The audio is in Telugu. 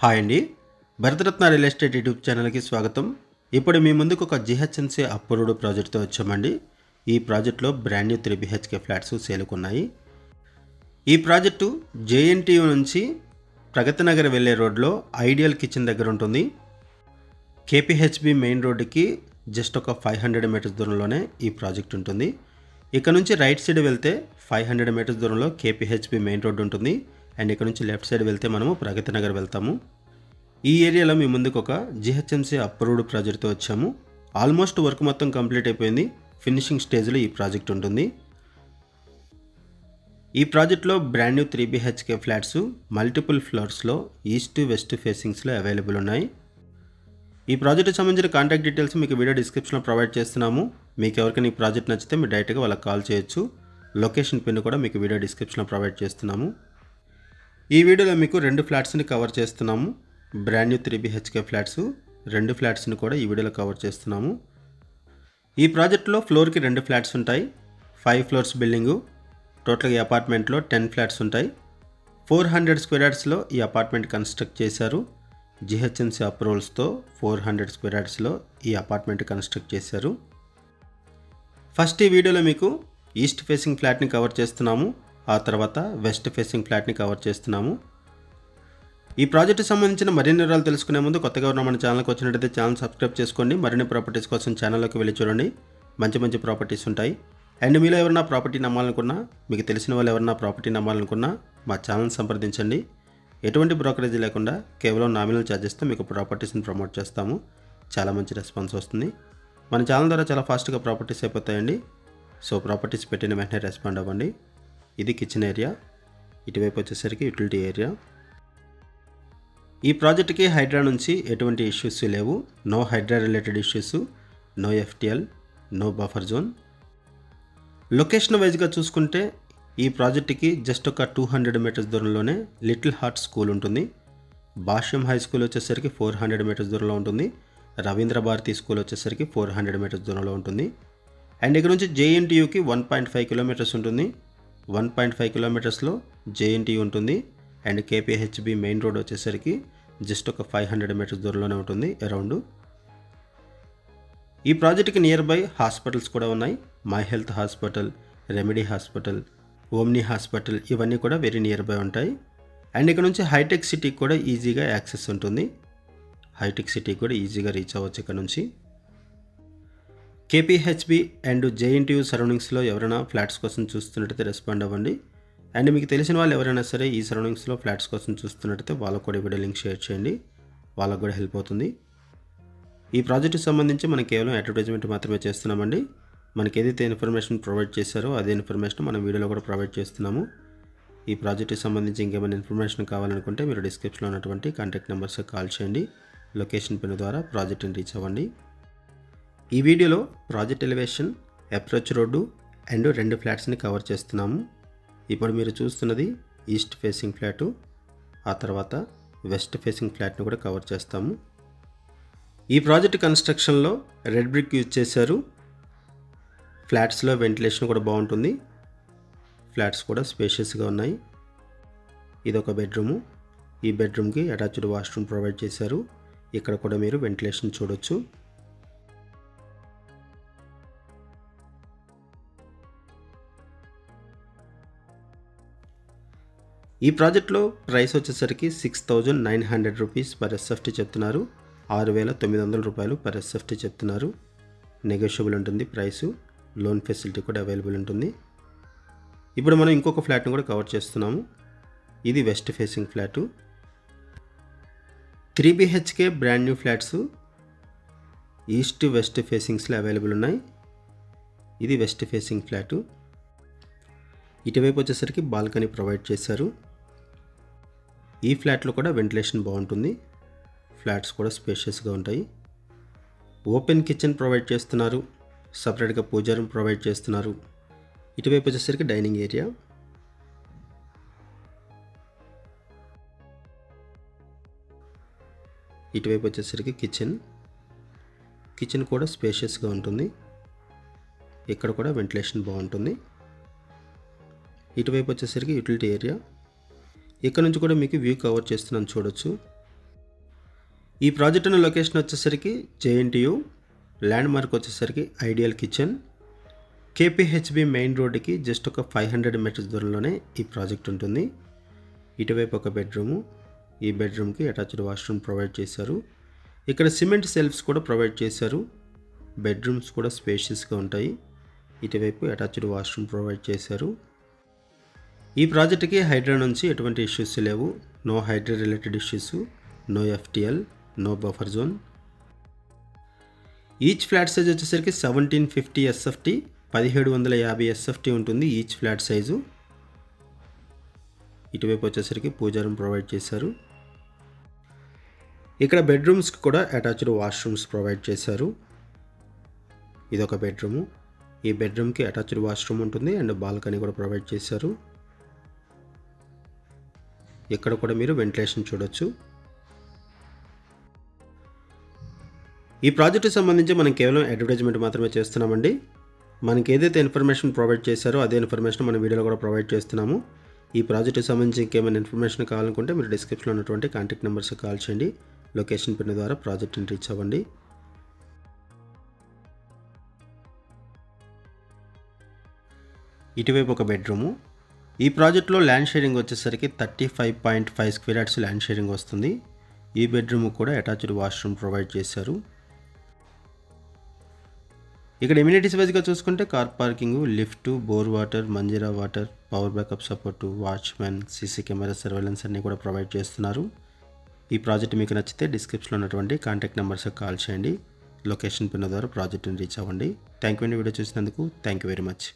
హాయ్ అండి, భరతరత్న రియల్ ఎస్టేట్ యూట్యూబ్ ఛానల్కి స్వాగతం. ఇప్పుడు మీ ముందుకు ఒక జిహెచ్ఎంసీ అప్రూవ్డ్ ప్రాజెక్ట్తో వచ్చామండి. ఈ ప్రాజెక్ట్లో బ్రాండ్ న్యూ 3 BHK ఫ్లాట్స్ సేలుకున్నాయి. ఈ ప్రాజెక్టు జేఎన్టీయూ నుంచి ప్రగతి నగర్ వెళ్ళే రోడ్లో ఐడియల్ కిచెన్ దగ్గర ఉంటుంది. కేపీహెచ్బి మెయిన్ రోడ్డుకి జస్ట్ ఒక 500 మీటర్స్ దూరంలోనే ఈ ప్రాజెక్ట్ ఉంటుంది. ఇక్కడ నుంచి రైట్ సైడ్ వెళ్తే 500 మీటర్స్ దూరంలో కేపీహెచ్బి మెయిన్ రోడ్ ఉంటుంది. అండ్ ఇక్కడ నుంచి లెఫ్ట్ సైడ్ వెళ్తే మనము ప్రగతి నగర్ వెళ్తాము. ఈ ఏరియాలో మీ ముందుకు ఒక జిహెచ్ఎంసీ అప్రూవ్డ్ ప్రాజెక్ట్తో వచ్చాము. ఆల్మోస్ట్ వర్క్ మొత్తం కంప్లీట్ అయిపోయింది. ఫినిషింగ్ స్టేజ్లో ఈ ప్రాజెక్ట్ ఉంటుంది. ఈ ప్రాజెక్ట్లో brand new 3 BHK flats multiple ఫ్లోర్స్లో ఈస్ట్ వెస్ట్ ఫేసింగ్స్లో అవైలబుల్ ఉన్నాయి. ఈ ప్రాజెక్ట్కి సంబంధించిన కాంటాక్ట్ డీటెయిల్స్ మీకు వీడియో డిస్క్రిప్షన్లో ప్రొవైడ్ చేస్తున్నాము. మీకు ఎవరికైనా ఈ ప్రాజెక్ట్ నచ్చితే మీరు డైరెక్ట్గా వాళ్ళకి కాల్ చేయొచ్చు. లొకేషన్ పిన్ కూడా మీకు వీడియో డిస్క్రిప్షన్లో ప్రొవైడ్ చేస్తున్నాము. ఈ వీడియోలో మీకు 2 ఫ్లాట్స్ని కవర్ చేస్తున్నాము. బ్రాండ్ న్యూ 3 BHK ఫ్లాట్స్ 2 ఫ్లాట్స్ని కూడా ఈ వీడియోలో కవర్ చేస్తున్నాము. ఈ ప్రాజెక్ట్లో ఫ్లోర్కి 2 ఫ్లాట్స్ ఉంటాయి. 5 ఫ్లోర్స్ బిల్డింగు. టోటల్గా ఈ అపార్ట్మెంట్లో 10 ఫ్లాట్స్ ఉంటాయి. 400 స్క్వేర్ యార్డ్స్లో ఈ అపార్ట్మెంట్ కన్స్ట్రక్ట్ చేశారు. జిహెచ్ఎంసీ అప్రూవల్స్తో 400 స్క్వేర్ యార్డ్స్లో ఈ అపార్ట్మెంట్ కన్స్ట్రక్ట్ చేశారు. ఫస్ట్ ఈ వీడియోలో మీకు ఈస్ట్ ఫేసింగ్ ఫ్లాట్ని కవర్ చేస్తున్నాము. ఆ తర్వాత వెస్ట్ ఫేసింగ్ ఫ్లాట్ని కవర్ చేస్తున్నాము. ఈ ప్రాజెక్టు సంబంధించిన మరిన్ని వివరాలు తెలుసుకునే ముందు కొత్తగా ఉన్న మన ఛానల్కి వచ్చినట్టయితే ఛానల్ సబ్స్క్రైబ్ చేసుకోండి. మరిన్ని ప్రాపర్టీస్ కోసం ఛానల్లోకి వెళ్ళి చూడండి. మంచి ప్రాపర్టీస్ ఉంటాయి. అండ్ మీలో ఎవరైనా ప్రాపర్టీ నమ్మాలనుకున్నా, మీకు తెలిసిన వాళ్ళు ఎవరైనా ప్రాపర్టీ నమ్మాలనుకున్నా మా ఛానల్ సంప్రదించండి. ఎటువంటి బ్రోకరేజ్ లేకుండా కేవలం నామినల్ ఛార్జెస్తో మీకు ప్రాపర్టీస్ని ప్రమోట్ చేస్తాము. చాలా మంచి రెస్పాన్స్ వస్తుంది. మన ఛానల్ ద్వారా చాలా ఫాస్ట్గా ప్రాపర్టీస్ అయిపోతాయండి. సో ప్రాపర్టీస్ పెట్టిన వెంటనే రెస్పాండ్ అవ్వండి. ఇది కిచెన్ ఏరియా. ఇటువైపు వచ్చేసరికి యూటిలిటీ ఏరియా. ఈ ప్రాజెక్ట్కి హైడ్రా నుంచి ఎటువంటి ఇష్యూస్ లేవు. No Hydraa related issues, no FTL, no buffer zone. Location వైజ్గా చూసుకుంటే ఈ ప్రాజెక్ట్కి జస్ట్ ఒక 200 మీటర్స్ దూరంలోనే లిటిల్ హార్ట్ స్కూల్ ఉంటుంది. భాష్యం హై స్కూల్ వచ్చేసరికి 400 మీటర్స్ దూరంలో ఉంటుంది. రవీంద్ర భారతి స్కూల్ వచ్చేసరికి 400 మీటర్స్ దూరంలో ఉంటుంది. అండ్ ఇక్కడ నుంచి జేఎన్టీయూకి 1.5 కిలోమీటర్స్ ఉంటుంది. 1.5 కిలోమీటర్స్లో జేఎన్టీయూ ఉంటుంది. అండ్ కేపీహెచ్బి మెయిన్ రోడ్ వచ్చేసరికి జస్ట్ ఒక 500 మీటర్స్ దూరంలోనే ఉంటుంది అరౌండ్. ఈ ప్రాజెక్ట్కి నియర్ బై హాస్పిటల్స్ కూడా ఉన్నాయి. My health hospital, remedy hospital, omni hospital ఇవన్నీ కూడా వెరీ నియర్ బై ఉంటాయి. అండ్ ఇక్కడ నుంచి హైటెక్ సిటీకి కూడా ఈజీగా యాక్సెస్ ఉంటుంది. హైటెక్ సిటీకి కూడా ఈజీగా రీచ్ అవ్వచ్చు ఇక్కడ నుంచి. కేపీహెచ్బి అండ్ జేఎన్టీయూ సరౌండింగ్స్లో ఎవరైనా ఫ్లాట్స్ కోసం చూస్తున్నట్టయితే రెస్పాండ్ అవ్వండి. అండ్ మీకు తెలిసిన వాళ్ళు ఎవరైనా సరే ఈ సరౌండింగ్స్లో ఫ్లాట్స్ కోసం చూస్తున్నట్టయితే వాళ్ళకు కూడా వీడియో లింక్ షేర్ చేయండి. వాళ్ళకు కూడా హెల్ప్ అవుతుంది. ఈ ప్రాజెక్టుకి సంబంధించి మనం కేవలం అడ్వర్టైజ్మెంట్ మాత్రమే చేస్తున్నామండి. మనకి ఏదైతే ఇన్ఫర్మేషన్ ప్రొవైడ్ చేశారో అదే ఇన్ఫర్మేషన్ మనం వీడియోలో కూడా ప్రొవైడ్ చేస్తున్నాము. ఈ ప్రాజెక్టుకి సంబంధించి ఇంకేమైనా ఇన్ఫర్మేషన్ కావాలనుకుంటే మీరు డిస్క్రిప్షన్లో ఉన్నటువంటి కాంటాక్ట్ నెంబర్స్కి కాల్ చేయండి. లొకేషన్ పిన్ ద్వారా ప్రాజెక్ట్ని రీచ్ అవ్వండి. ఈ వీడియోలో project elevation, approach road and 2 ఫ్లాట్స్ని కవర్ చేస్తున్నాము. ఇప్పుడు మీరు చూస్తున్నది ఈస్ట్ ఫేసింగ్ ఫ్లాటు. ఆ తర్వాత వెస్ట్ ఫేసింగ్ ఫ్లాట్ని కూడా కవర్ చేస్తాము. ఈ ప్రాజెక్ట్ కన్స్ట్రక్షన్లో రెడ్ బ్రిక్ యూజ్ చేశారు. ఫ్లాట్స్లో వెంటిలేషన్ కూడా బాగుంటుంది. ఫ్లాట్స్ కూడా స్పేషియస్గా ఉన్నాయి. ఇదొక బెడ్రూము. ఈ బెడ్రూమ్కి అటాచ్డ్ వాష్రూమ్ ప్రొవైడ్ చేశారు. ఇక్కడ కూడా మీరు వెంటిలేషన్ చూడొచ్చు. ఈ ప్రాజెక్ట్లో ప్రైస్ వచ్చేసరికి 6,900 రూపీస్ పర్ SFT చెప్తున్నారు. 6,900 రూపాయలు పర్ SFT చెప్తున్నారు. నెగోషియబుల్ ఉంటుంది ప్రైసు. లోన్ ఫెసిలిటీ కూడా అవైలబుల్ ఉంటుంది. ఇప్పుడు మనం ఇంకొక ఫ్లాట్ని కూడా కవర్ చేస్తున్నాము. ఇది west facing flat. 3 BHK brand new flats east west ఫేసింగ్స్లో అవైలబుల్ ఉన్నాయి. ఇది వెస్ట్ ఫేసింగ్ ఫ్లాటు. ఇటువైపు వచ్చేసరికి బాల్కనీ ప్రొవైడ్ చేశారు. ఈ ఫ్లాట్లో కూడా వెంటిలేషన్ బాగుంటుంది. ఫ్లాట్స్ కూడా స్పేషియస్గా ఉంటాయి. ఓపెన్ కిచెన్ ప్రొవైడ్ చేస్తున్నారు. సపరేట్గా పూజా రూమ్ ప్రొవైడ్ చేస్తున్నారు. ఇటువైపు వచ్చేసరికి డైనింగ్ ఏరియా. ఇటువైపు వచ్చేసరికి కిచెన్ కూడా స్పేషియస్గా ఉంటుంది. ఇక్కడ కూడా వెంటిలేషన్ బాగుంటుంది. ఇటువైపు వచ్చేసరికి యూటిలిటీ ఏరియా. ఇక్కడ నుంచి కూడా మీకు వ్యూ కవర్ చేస్తున్నాను చూడొచ్చు. ఈ ప్రాజెక్ట్ ఉన్న లొకేషన్ వచ్చేసరికి జేఎన్టీయూ, ల్యాండ్ మార్క్ వచ్చేసరికి ఐడియల్ కిచెన్, కేపీహెచ్బి మెయిన్ రోడ్డుకి జస్ట్ ఒక 500 మీటర్స్ దూరంలోనే ఈ ప్రాజెక్ట్ ఉంటుంది. ఇటువైపు ఒక బెడ్రూము, ఈ బెడ్రూమ్కి అటాచ్డ్ వాష్రూమ్ ప్రొవైడ్ చేశారు. ఇక్కడ సిమెంట్ సెల్ఫ్స్ కూడా ప్రొవైడ్ చేశారు. బెడ్రూమ్స్ కూడా స్పేషియస్గా ఉంటాయి. ఇటువైపు అటాచ్డ్ వాష్రూమ్ ప్రొవైడ్ చేశారు. ఈ ప్రాజెక్ట్కి హైడ్రా నుంచి ఎటువంటి ఇష్యూస్ లేవు. No Hydraa related issues, no FTL, no buffer zone. Each flat size వచ్చేసరికి 1750 ఎస్ఎఫ్టీ, 1750 ఎస్ఎఫ్టీ ఉంటుంది ఈచ్ ఫ్లాట్ సైజు. ఇటువైపు వచ్చేసరికి పూజా రూమ్ ప్రొవైడ్ చేశారు. ఇక్కడ బెడ్రూమ్స్కి కూడా అటాచ్డ్ వాష్రూమ్స్ ప్రొవైడ్ చేశారు. ఇదొక బెడ్రూము, ఈ బెడ్రూమ్కి అటాచ్డ్ వాష్రూమ్ ఉంటుంది అండ్ బాల్కనీ కూడా ప్రొవైడ్ చేశారు. ఇక్కడ కూడా మీరు వెంటిలేషన్ చూడొచ్చు. ఈ ప్రాజెక్టుకి సంబంధించి మనం కేవలం అడ్వర్టైజ్మెంట్ మాత్రమే చేస్తున్నామండి. మనకి ఏదైతే ఇన్ఫర్మేషన్ ప్రొవైడ్ చేశారో అదే ఇన్ఫర్మేషన్ మన వీడియోలో కూడా ప్రొవైడ్ చేస్తున్నాము. ఈ ప్రాజెక్టుకి సంబంధించి ఇంకేమైనా ఇన్ఫర్మేషన్ కావాలనుకుంటే మీరు డిస్క్రిప్షన్లో ఉన్నటువంటి కాంటాక్ట్ నెంబర్స్ కాల్ చేయండి. లొకేషన్ పిన్ ద్వారా ప్రాజెక్ట్ని రీచ్ అవ్వండి. ఇటువైపు ఒక బెడ్రూము. ఈ ప్రాజెక్ట్లో ల్యాండ్ షేరింగ్ వచ్చేసరికి 35.5 స్క్వేర్ యార్డ్స్ ల్యాండ్ షేరింగ్ వస్తుంది. ఈ బెడ్రూమ్ కూడా అటాచ్డ్ వాష్రూమ్ ప్రొవైడ్ చేశారు. ఇక్కడ ఎమ్యూనిటీస్ వైజ్గా చూసుకుంటే car parking, lift, bore water, Manjeera water, power backup support, watchmen, CC camera surveillance అన్నీ కూడా ప్రొవైడ్ చేస్తున్నారు. ఈ ప్రాజెక్ట్ మీకు నచ్చితే డిస్క్రిప్షన్లో ఉన్నటువంటి కాంటాక్ట్ నెంబర్స్కి కాల్ చేయండి. లొకేషన్ పిన్ ద్వారా ప్రాజెక్ట్ని రీచ్ అవ్వండి. థ్యాంక్ యూ అండి వీడియో చూసినందుకు. Thank you very much.